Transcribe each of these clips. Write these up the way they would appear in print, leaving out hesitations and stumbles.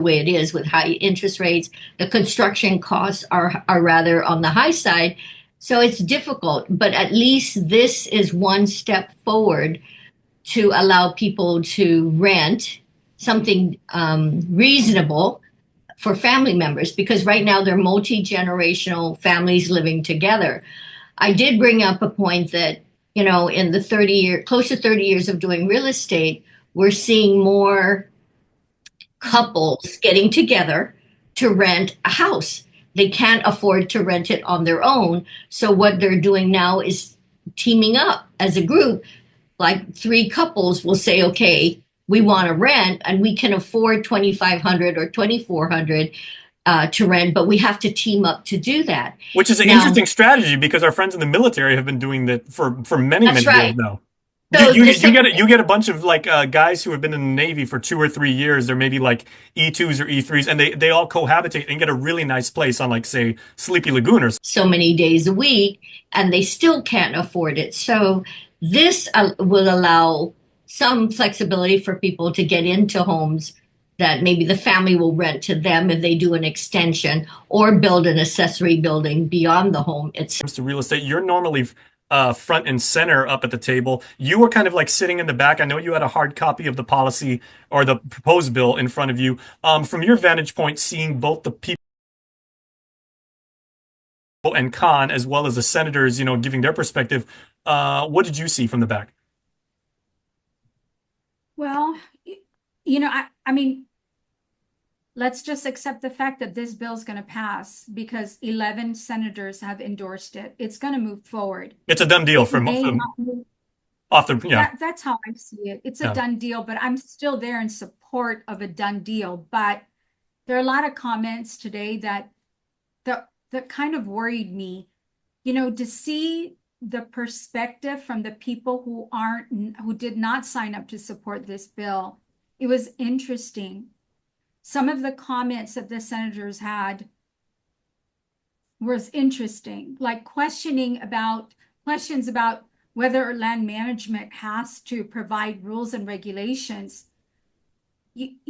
way it is with high interest rates. The construction costs are rather on the high side. So it's difficult, but at least this is one step forward to allow people to rent something reasonable for family members, because right now they're multi-generational families living together. I did bring up a point that, in the close to 30 years of doing real estate, we're seeing more couples getting together to rent a house. They can't afford to rent it on their own. So what they're doing now is teaming up as a group. Like three couples will say, okay, we want to rent and we can afford 2,500 or 2,400 to rent, but we have to team up to do that. Which is an Now, interesting strategy because our friends in the military have been doing that for many, that's many years right. now. You, So you, the you same, get you get a bunch of like guys who have been in the Navy for 2 or 3 years. They're maybe like E2s or E3s, and they all cohabitate and get a really nice place on like say Sleepy Lagoon or so many days a week, and they still can't afford it. So this will allow some flexibility for people to get into homes that maybe the family will rent to them if they do an extension or build an accessory building beyond the home itself. comes to real estate. You're normally front and center up at the table. You were kind of like sitting in the back. I know you had a hard copy of the policy or the proposed bill in front of you. From your vantage point, seeing both the people and con as well as the senators, giving their perspective, what did you see from the back? Well, I mean, let's just accept the fact that this bill is going to pass because 11 senators have endorsed it. It's going to move forward. It's a done deal It may not move. off the yeah. That's how I see it. It's a Yeah. done deal, but I'm still there in support of a done deal. But there are a lot of comments today that kind of worried me, to see the perspective from the people who did not sign up to support this bill. It was interesting. Some of the comments that the senators had was interesting, like questions about whether land management has to provide rules and regulations, and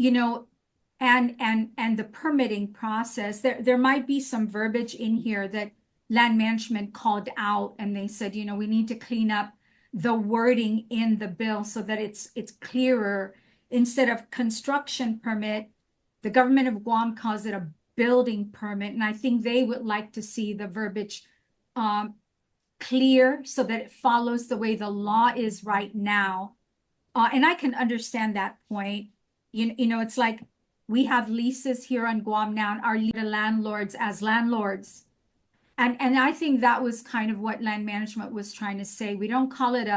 the permitting process. There might be some verbiage in here that land management called out, and they said, we need to clean up the wording in the bill so that it's clearer. Instead of construction permit, the government of Guam calls it a building permit, and I think they would like to see the verbiage clear so that it follows the way the law is right now. And I can understand that point. It's like we have leases here on Guam now, and our landlords as landlords. And I think that was kind of what land management was trying to say. We don't call it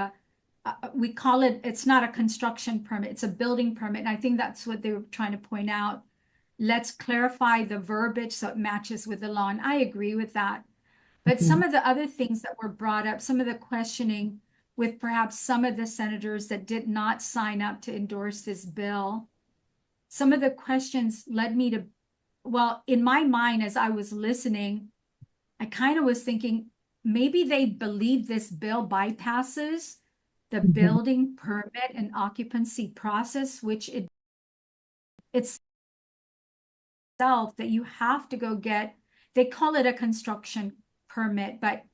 it's not a construction permit, it's a building permit. And I think that's what they were trying to point out. Let's clarify the verbiage so it matches with the law. And I agree with that. But some of the other things that were brought up, some of the questioning with perhaps some of the senators that did not sign up to endorse this bill, some of the questions led me to, well, in my mind, as I was listening, I kind of was thinking maybe they believe this bill bypasses the building permit and occupancy process, which it's that you have to go get. They call it a construction permit, but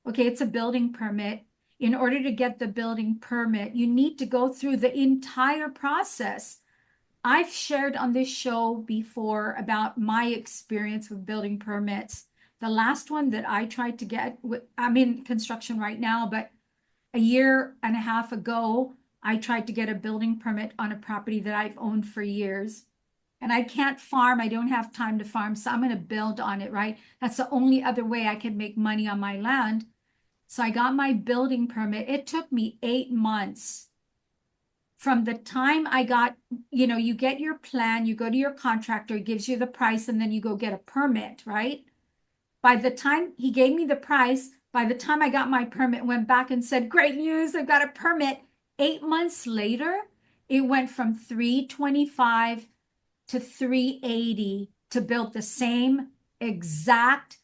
okay, it's a building permit. In order to get the building permit, you need to go through the entire process. I've shared on this show before about my experience with building permits. The last one that I tried to get, I'm in construction right now, but a year and a half ago, I tried to get a building permit on a property that I've owned for years. And I can't farm. I don't have time to farm, so I'm going to build on it, right? That's the only other way I can make money on my land. So I got my building permit. It took me 8 months from the time I got, you get your plan, you go to your contractor, he gives you the price, and then you go get a permit, right? By the time he gave me the price, by the time I got my permit, went back and said, great news, I've got a permit. 8 months later, it went from $325 to $380 to build the same exact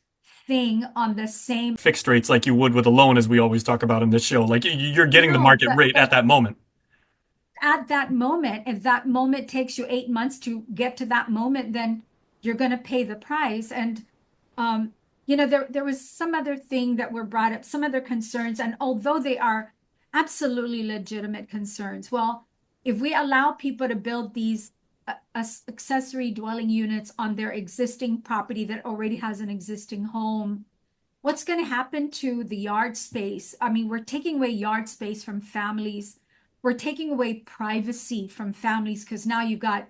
thing on the same Fixed rates like you would with a loan, as we always talk about in this show. Like you're getting the market rate at that moment. at that moment, if that moment takes you 8 months to get to that moment, then you're going to pay the price. And, there was some other thing that were brought up, some other concerns. And although they are absolutely legitimate concerns, well, if we allow people to build these accessory dwelling units on their existing property that already has an existing home, what's going to happen to the yard space? I mean, we're taking away yard space from families. We're taking away privacy from families because now you've got,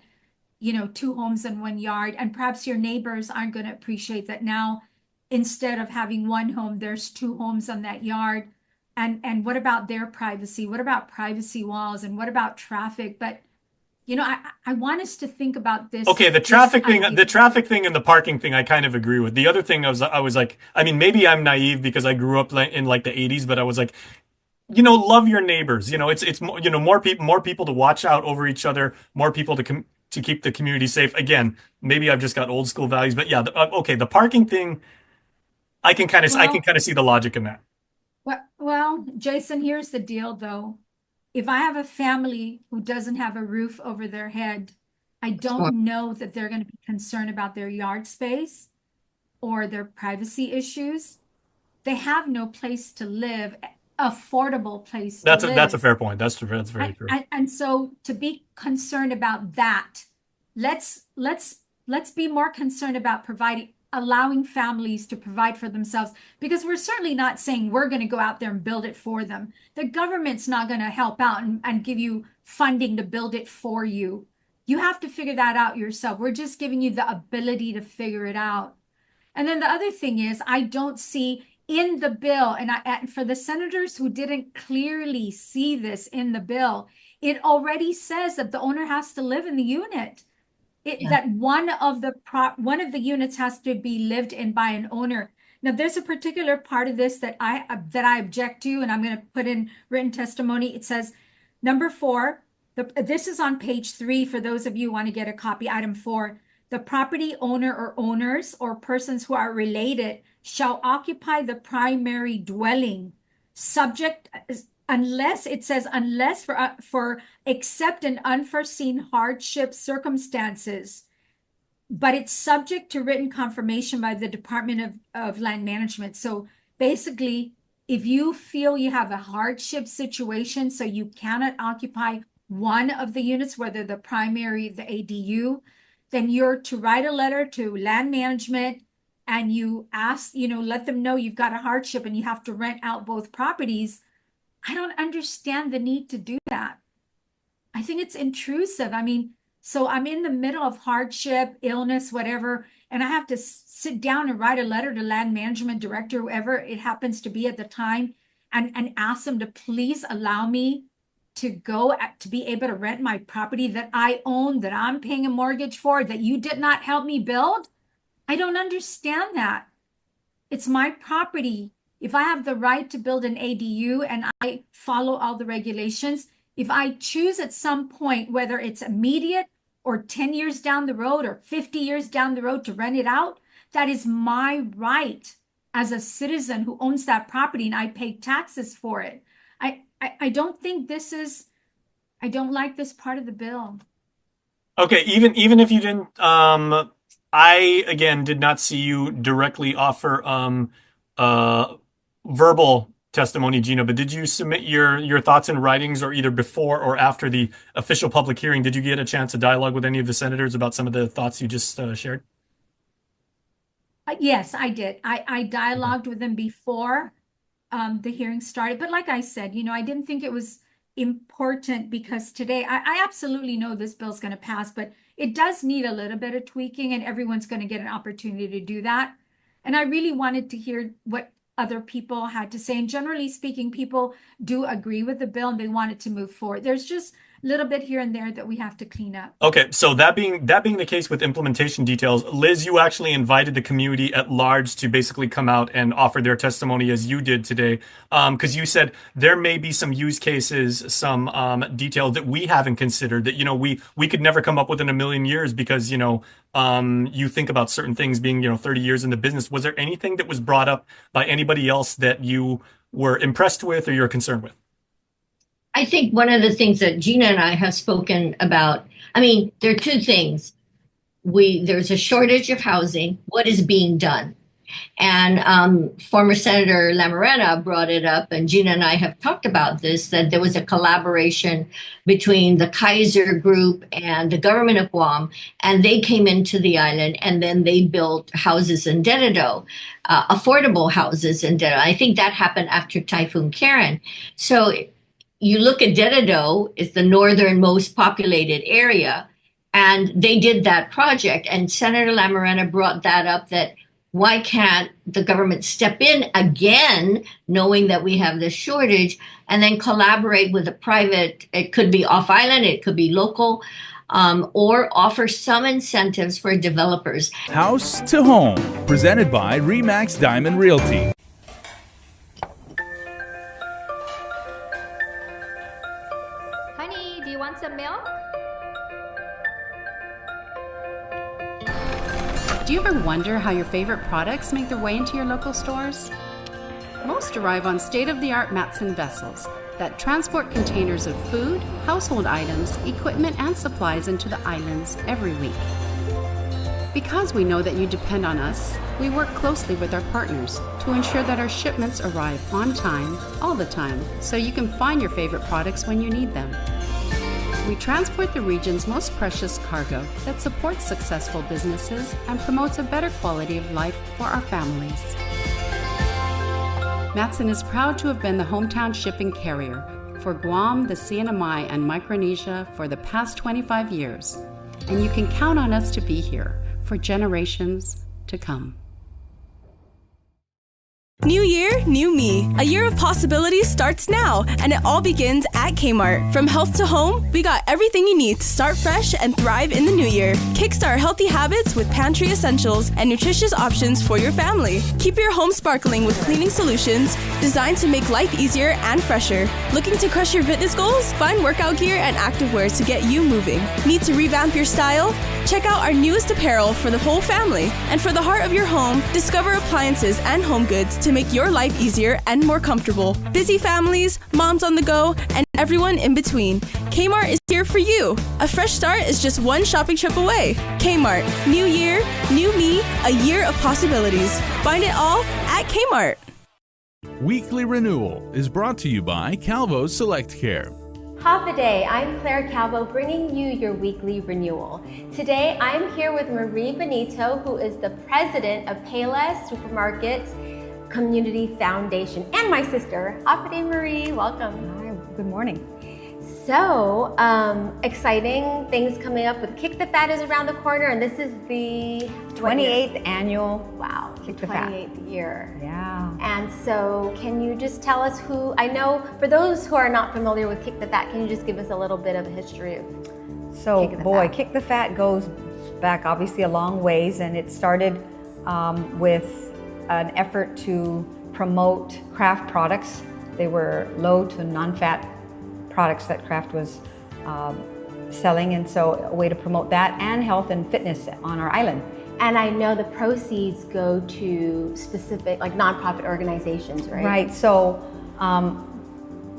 two homes in one yard, and perhaps your neighbors aren't going to appreciate that now instead of having one home, there's two homes on that yard. And what about their privacy? What about privacy walls? And what about traffic? But I want us to think about this. Okay, the traffic thing and the parking thing, I kind of agree with. The other thing, I was like, I mean, maybe I'm naive because I grew up in like the 80s, but I was like, love your neighbors. It's more people to watch out over each other, more people to keep the community safe. Again, maybe I've just got old school values, but yeah, okay, the parking thing, I can kind of see the logic in that. Well, Jason, here's the deal though. If I have a family who doesn't have a roof over their head, I don't know that they're going to be concerned about their yard space or their privacy issues. They have no place to live, affordable place to live. That's a fair point. That's very true. And so to be concerned about that, let's be more concerned about allowing families to provide for themselves, because we're certainly not saying we're going to go out there and build it for them. The government's not going to help out and give you funding to build it for you. You have to figure that out yourself. We're just giving you the ability to figure it out. And then the other thing is, I don't see in the bill, and for the senators who didn't clearly see this in the bill, it already says that the owner has to live in the unit. That one of the units has to be lived in by an owner. Now, there's a particular part of this that I object to, and I'm going to put in written testimony. It says, number 4, this is on page 3 for those of you who want to get a copy. Item 4, the property owner or owners or persons who are related shall occupy the primary dwelling, subject unless it says unless for except in unforeseen hardship circumstances, but it's subject to written confirmation by the Department of Land Management. So basically, if you feel you have a hardship situation, so you cannot occupy one of the units, whether the primary, the ADU, then you're to write a letter to Land Management and you ask, let them know you've got a hardship and you have to rent out both properties. I don't understand the need to do that. I think it's intrusive. I mean, so I'm in the middle of hardship, illness, whatever, and I have to sit down and write a letter to Land Management Director, whoever it happens to be at the time, and ask them to please allow me to be able to rent my property that I own, that I'm paying a mortgage for, that you did not help me build. I don't understand that. It's my property. If I have the right to build an ADU and I follow all the regulations, if I choose at some point, whether it's immediate or 10 years down the road or 50 years down the road to rent it out, that is my right as a citizen who owns that property and I pay taxes for it. I don't think I don't like this part of the bill. Okay, even if you didn't, I again did not see you directly offer verbal testimony, Gina, but did you submit your thoughts in writings, or either before or after the official public hearing? Did you get a chance to dialogue with any of the senators about some of the thoughts you just shared? Yes, I did. I dialogued with them before the hearing started. But like I said, I didn't think it was important because today I absolutely know this bill's going to pass, but it does need a little bit of tweaking and everyone's going to get an opportunity to do that. And I really wanted to hear what other people had to say. And generally speaking, people do agree with the bill and they want it to move forward. There's just a little bit here and there that we have to clean up. Okay, so that being the case with implementation details, Liz, you actually invited the community at large to basically come out and offer their testimony as you did today, because you said there may be some use cases, some details that we haven't considered that we could never come up with in a million years because you think about certain things being 30 years in the business. Was there anything that was brought up by anybody else that you were impressed with or you're concerned with? I think one of the things that Gina and I have spoken about, I mean, there are two things. There's a shortage of housing. What is being done? And former Senator Lamarena brought it up, and Gina and I have talked about this, that there was a collaboration between the Kaiser Group and the government of Guam, and they came into the island, and then they built houses in Dededo, affordable houses in Dededo. I think that happened after Typhoon Karen. So you look at Dededo, it's the northernmost populated area, and they did that project. And Senator Lamarena brought that up, that why can't the government step in again, knowing that we have this shortage, and then collaborate with a private, it could be off island, it could be local, or offer some incentives for developers. House to Home, presented by Remax Diamond Realty. Honey, do you want some milk? Do you ever wonder how your favorite products make their way into your local stores? Most arrive on state-of-the-art Matson vessels that transport containers of food, household items, equipment, and supplies into the islands every week. Because we know that you depend on us, we work closely with our partners to ensure that our shipments arrive on time, all the time, so you can find your favorite products when you need them. We transport the region's most precious cargo that supports successful businesses and promotes a better quality of life for our families. Matson is proud to have been the hometown shipping carrier for Guam, the CNMI, and Micronesia for the past 25 years, and you can count on us to be here for generations to come. New year, new me. A year of possibilities starts now, and it all begins at Kmart. From health to home, we got everything you need to start fresh and thrive in the new year. Kickstart healthy habits with pantry essentials and nutritious options for your family. Keep your home sparkling with cleaning solutions designed to make life easier and fresher. Looking to crush your fitness goals? Find workout gear and activewear to get you moving. Need to revamp your style? Check out our newest apparel for the whole family. And for the heart of your home, discover appliances and home goods to make your life easier and more comfortable. Busy families, moms on the go, and everyone in between. Kmart is here for you. A fresh start is just one shopping trip away. Kmart, new year, new me, a year of possibilities. Find it all at Kmart. Weekly Renewal is brought to you by Calvo's Select Care. Half a day, I'm Claire Calvo, bringing you your weekly renewal. Today, I'm here with Marie Benito, who is the president of Payless Supermarkets Community Foundation, and my sister. Half a day, Marie, welcome. Hi, good morning. So, exciting things coming up with Kick the Fat is around the corner, and this is the 28th annual. Wow, Kick the Fat. 28th year. Yeah. And so, can you just tell us who, I know for those who are not familiar with Kick the Fat, can you just give us a little bit of a history of So, Kick the boy, Fat? Kick the Fat goes back obviously a long ways, and it started with an effort to promote craft products. They were low to non-fat products that Kraft was selling, and so a way to promote that and health and fitness on our island. And I know the proceeds go to specific, like nonprofit organizations, right? Right, so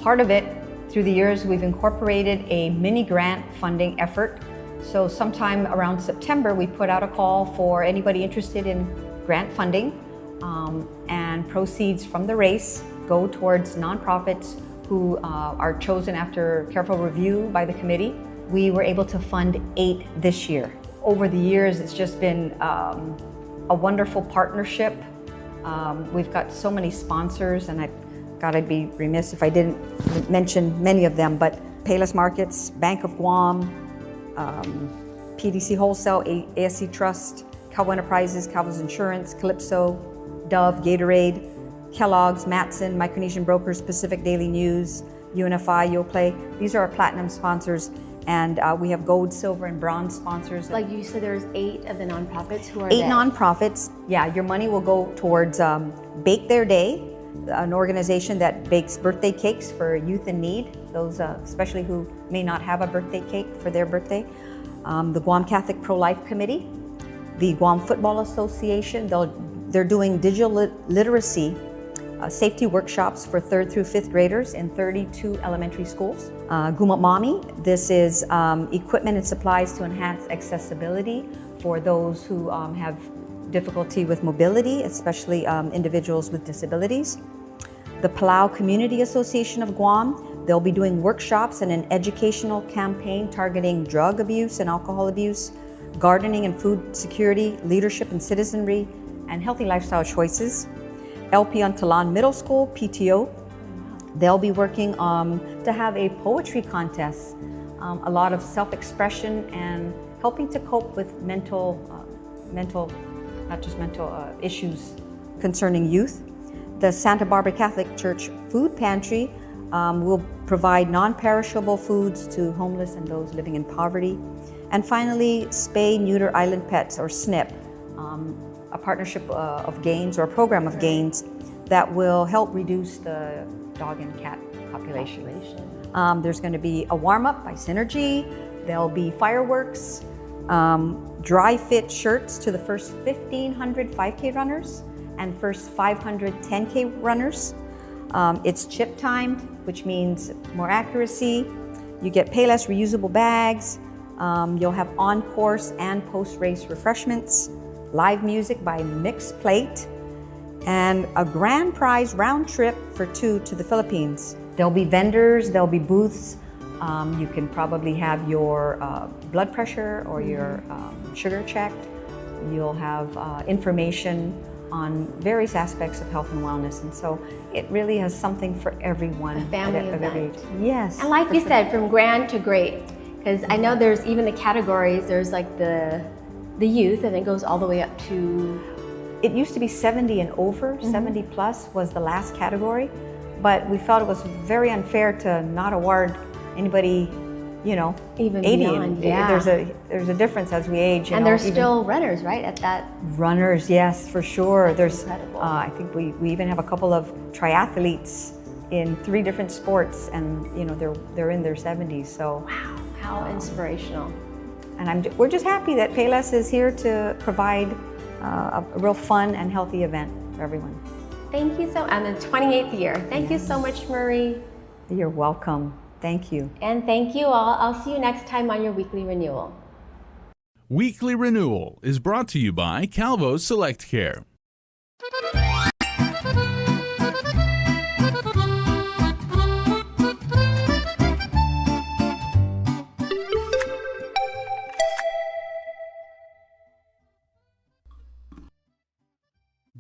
part of it, through the years, we've incorporated a mini grant funding effort. So sometime around September, we put out a call for anybody interested in grant funding, and proceeds from the race go towards nonprofits who are chosen after careful review by the committee. We were able to fund 8 this year. Over the years, it's just been a wonderful partnership. We've got so many sponsors, and I'd be remiss if I didn't mention many of them, but Payless Markets, Bank of Guam, PDC Wholesale, ASC Trust, Calvo Enterprises, Calvo's Insurance, Calypso, Dove, Gatorade, Kellogg's, Matson, Micronesian Brokers, Pacific Daily News, UNFI, Yoplait. These are our platinum sponsors, and we have gold, silver, and bronze sponsors. Like you said, there's 8 of the nonprofits who are 8 there. nonprofits. Yeah, your money will go towards Bake Their Day, an organization that bakes birthday cakes for youth in need, those especially who may not have a birthday cake for their birthday. The Guam Catholic Pro-Life Committee, the Guam Football Association. They're doing digital literacy safety workshops for 3rd through 5th graders in 32 elementary schools. Gumamami, this is equipment and supplies to enhance accessibility for those who have difficulty with mobility, especially individuals with disabilities. The Palau Community Association of Guam, they'll be doing workshops and an educational campaign targeting drug abuse and alcohol abuse, gardening and food security, leadership and citizenry, and healthy lifestyle choices. LP Untalan Middle School, PTO, they'll be working to have a poetry contest, a lot of self-expression and helping to cope with mental issues concerning youth. The Santa Barbara Catholic Church Food Pantry will provide non-perishable foods to homeless and those living in poverty. And finally, Spay Neuter Island Pets, or SNP, a partnership of gains or a program of gains that will help reduce the dog and cat population. There's going to be a warm-up by Synergy. There'll be fireworks, dry fit shirts to the first 1,500 5K runners and first 500 10K runners. It's chip timed, which means more accuracy. You get Payless reusable bags. You'll have on-course and post-race refreshments, live music by Mixed Plate, and a grand prize round trip for 2 to the Philippines. There'll be vendors, there'll be booths. You can probably have your blood pressure or your sugar checked. You'll have information on various aspects of health and wellness, and so it really has something for everyone. A family of every event. age. Yes. And like you said, from grand to great, because I know there's even the categories. There's like the youth, and it goes all the way up to. It used to be 70 and over. 70 plus was the last category, but we felt it was very unfair to not award anybody, even 80. beyond. Yeah. There's a difference as we age. And there's still runners, right? At that. Runners, yes, for sure. That's There's. incredible. I think we even have a couple of triathletes in 3 different sports, and they're in their 70s. So. Wow, how inspirational. And we're just happy that Payless is here to provide a real fun and healthy event for everyone. Thank you so much. And the 28th year. Thank you so much, Marie. You're welcome. Thank you. And thank you all. I'll see you next time on your weekly renewal. Weekly Renewal is brought to you by Calvo's Select Care.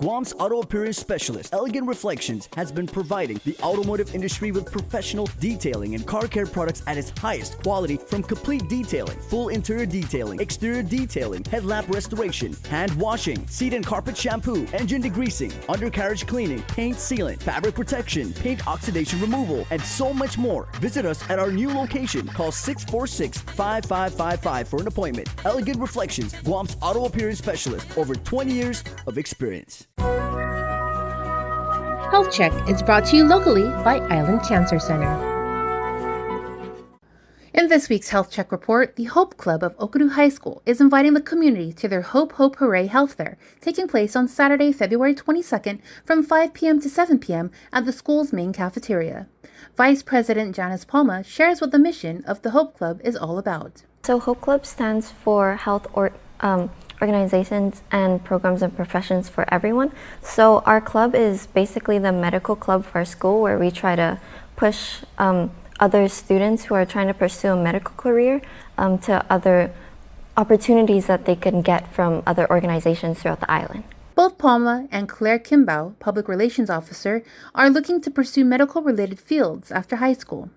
Guam's auto appearance specialist, Elegant Reflections, has been providing the automotive industry with professional detailing and car care products at its highest quality, from complete detailing, full interior detailing, exterior detailing, headlamp restoration, hand washing, seat and carpet shampoo, engine degreasing, undercarriage cleaning, paint sealant, fabric protection, paint oxidation removal, and so much more. Visit us at our new location. Call 646-5555 for an appointment. Elegant Reflections, Guam's auto appearance specialist, over 20 years of experience. Health Check is brought to you locally by Island Cancer Center. In this week's Health Check report, the Hope Club of Okuru High School is inviting the community to their Hope Hope Hooray Health Fair, taking place on Saturday, February 22nd from 5 p.m. to 7 p.m. at the school's main cafeteria. Vice President Janice Palma shares what the mission of the Hope Club is all about. So Hope Club stands for health organizations and programs and professions for everyone. So our club is basically the medical club for our school, where we try to push other students who are trying to pursue a medical career to other opportunities that they can get from other organizations throughout the island. Both Palma and Claire Kimbao, Public Relations Officer, are looking to pursue medical-related fields after high school.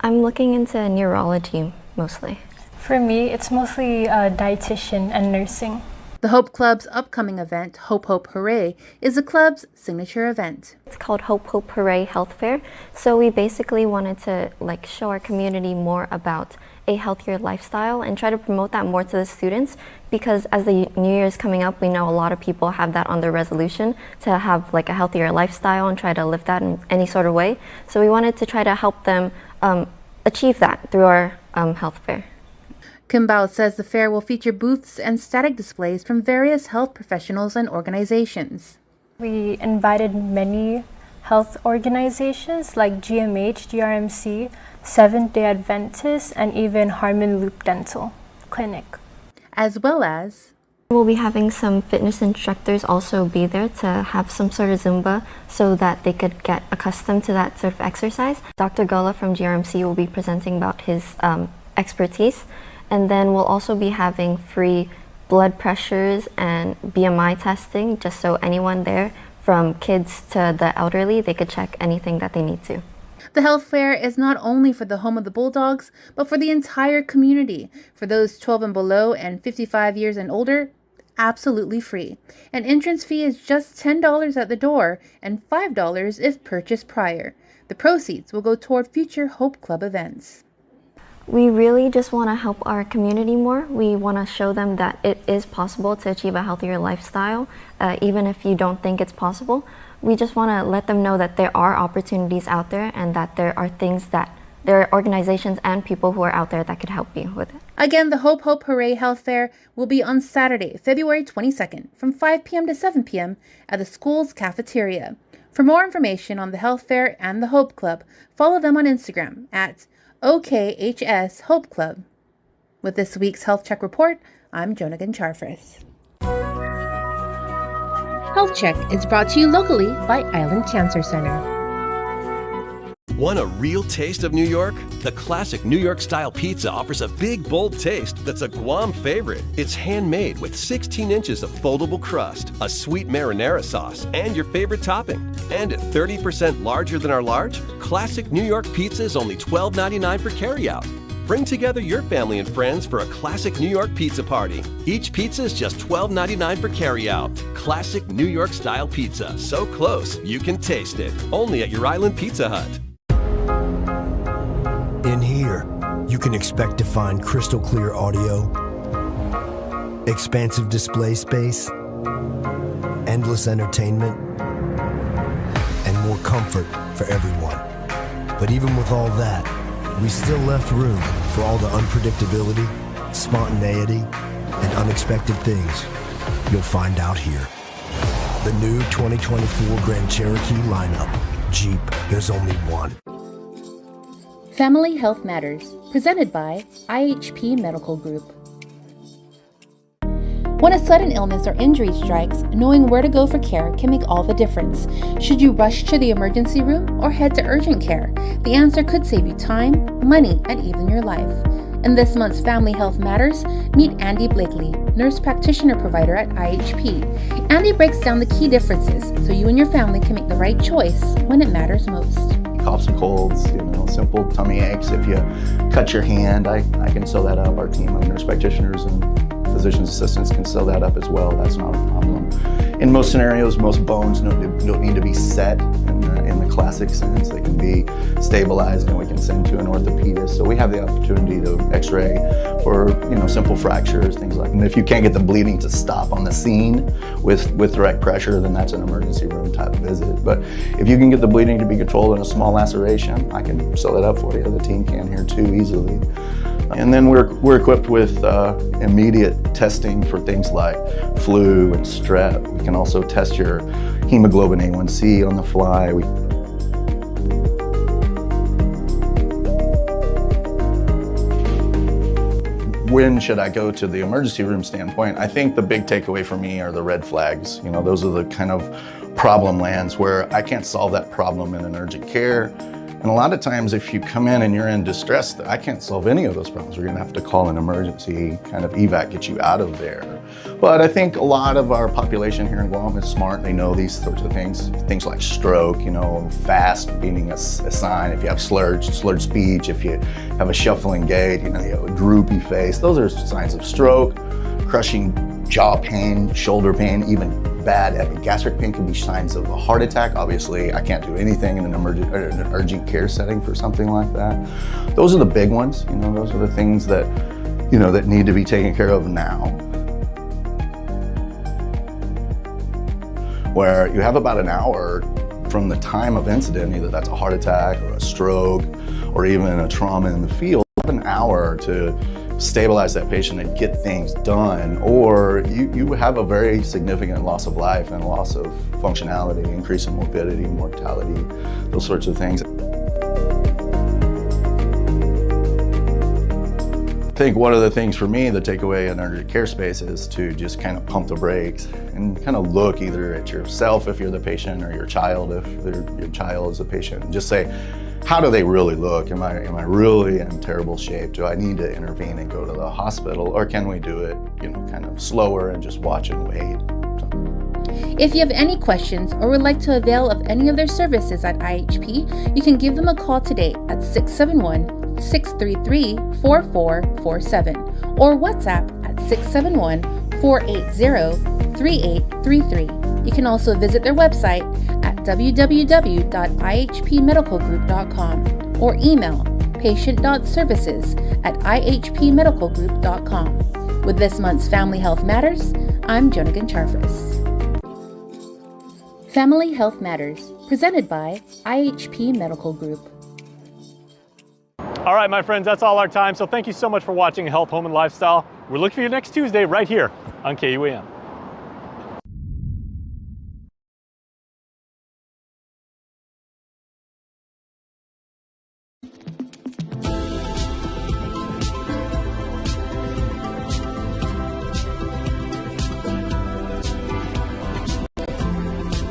I'm looking into neurology mostly. For me, it's mostly dietitian and nursing. The Hope Club's upcoming event, Hope Hope Hooray, is the club's signature event. It's called Hope Hope Hooray Health Fair. So we basically wanted to show our community more about a healthier lifestyle and try to promote that more to the students, because as the new year is coming up, we know a lot of people have that on their resolution to have a healthier lifestyle and try to live that in any sort of way. So we wanted to try to help them achieve that through our health fair. Kimbao says the fair will feature booths and static displays from various health professionals and organizations. We invited many health organizations like GMH, GRMC, Seventh-day Adventist, and even Harmon Loop Dental Clinic. As well as we'll be having some fitness instructors also be there to have some sort of Zumba so that they could get accustomed to that sort of exercise. Dr. Gullah from GRMC will be presenting about his expertise, and then we'll also be having free blood pressures and BMI testing, just so anyone there, from kids to the elderly, they could check anything that they need to. the health fair is not only for the home of the Bulldogs, but for the entire community. For those 12 and below and 55 years and older, absolutely free. An entrance fee is just $10 at the door and $5 if purchased prior. The proceeds will go toward future Hope Club events. We really just want to help our community more. We want to show them that it is possible to achieve a healthier lifestyle, even if you don't think it's possible. We just want to let them know that there are opportunities out there and that there are organizations and people who are out there that could help you with it. Again, the Hope Hope Hooray Health Fair will be on Saturday, February 22nd from 5 p.m. to 7 p.m. at the school's cafeteria. For more information on the health fair and the Hope Club, follow them on Instagram at OKHS Hope Club. With this week's Health Check Report, I'm Jonagan Charfris. Health Check is brought to you locally by Island Cancer Center. Want a real taste of New York? The classic New York-style pizza offers a big, bold taste that's a Guam favorite. It's handmade with 16 inches of foldable crust, a sweet marinara sauce, and your favorite topping. And at 30% larger than our large, classic New York pizza is only $12.99 for carryout. Bring together your family and friends for a classic New York pizza party. Each pizza is just $12.99 for carryout. Classic New York-style pizza, so close you can taste it. Only at your Island Pizza Hut. In here, you can expect to find crystal clear audio, expansive display space, endless entertainment, and more comfort for everyone. But even with all that, we still left room for all the unpredictability, spontaneity, and unexpected things you'll find out here. The new 2024 Grand Cherokee lineup. Jeep, there's only one. Family Health Matters, presented by IHP Medical Group. When a sudden illness or injury strikes, knowing where to go for care can make all the difference. Should you rush to the emergency room or head to urgent care? The answer could save you time, money, and even your life. In this month's Family Health Matters, meet Andy Blakely, nurse practitioner provider at IHP. Andy breaks down the key differences so you and your family can make the right choice when it matters most. Coughs and colds, simple tummy aches. If you cut your hand, I can sew that up. Our team of nurse practitioners and physician's assistants can sew that up as well. That's not a problem. In most scenarios, most bones don't need to be set in the classic sense. They can be stabilized and we can send to an orthopedist. So we have the opportunity to x-ray for simple fractures, things like that. And if you can't get the bleeding to stop on the scene with direct pressure, then that's an emergency room type visit. But if you can get the bleeding to be controlled in a small laceration, I can sew that up for you. The team can here too easily. And then we're equipped with immediate testing for things like flu and strep. We can also test your hemoglobin A1C on the fly. When should I go to the emergency room standpoint? I think the big takeaway for me are the red flags. Those are the kind of problem lands where I can't solve that problem in an urgent care. And a lot of times if you come in and you're in distress, I can't solve any of those problems. We're gonna have to call an emergency kind of evac, get you out of there. But I think a lot of our population here in Guam is smart. They know these sorts of things. Things like stroke, fast being a sign. If you have slurred speech, if you have a shuffling gait, you have a droopy face, those are signs of stroke. Crushing jaw pain, shoulder pain, even bad epigastric pain can be signs of a heart attack. Obviously, I can't do anything in an urgent care setting for something like that. Those are the big ones. Those are the things that, that need to be taken care of now. Where you have about an hour from the time of incident, either that's a heart attack or a stroke or even a trauma in the field, an hour to stabilize that patient and get things done, or you have a very significant loss of life and loss of functionality, increase in morbidity, mortality, those sorts of things. I think one of the things for me, the takeaway in urgent care space, is to just kind of pump the brakes and kind of look either at yourself if you're the patient, or your child if your child is a patient, and just say, how do they really look? Am I really in terrible shape? Do I need to intervene and go to the hospital, or can we do it, kind of slower and just watch and wait? If you have any questions or would like to avail of any of their services at IHP, you can give them a call today at 671-633-4447 or WhatsApp at 671-480-3833. You can also visit their website at www.ihpmedicalgroup.com or email patient.services@ihpmedicalgroup.com. With this month's Family Health Matters, I'm Jonagan Charfus. Family Health Matters, presented by IHP Medical Group. All right, my friends, that's all our time. So thank you so much for watching Health, Home, and Lifestyle. We're looking for you next Tuesday right here on KUAM.